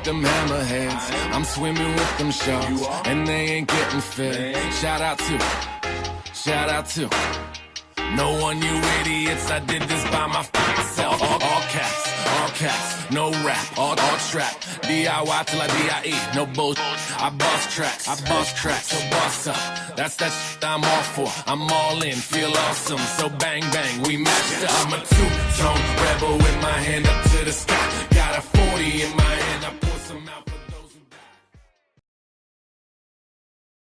them hammerheads. I'm swimming with them sharks, and they ain't getting fed. Shout out to no one, you idiots. I did this by myself. All caps, no rap, all trap. DIY till I DIE, no bullshit. I bust tracks, so bust up. That's that shit I'm all for. I'm all in, feel awesome. So bang bang, we matched up. I'm a two-tone rebel with my hand up to the sky. Got a 40 in my hand, I pour some out.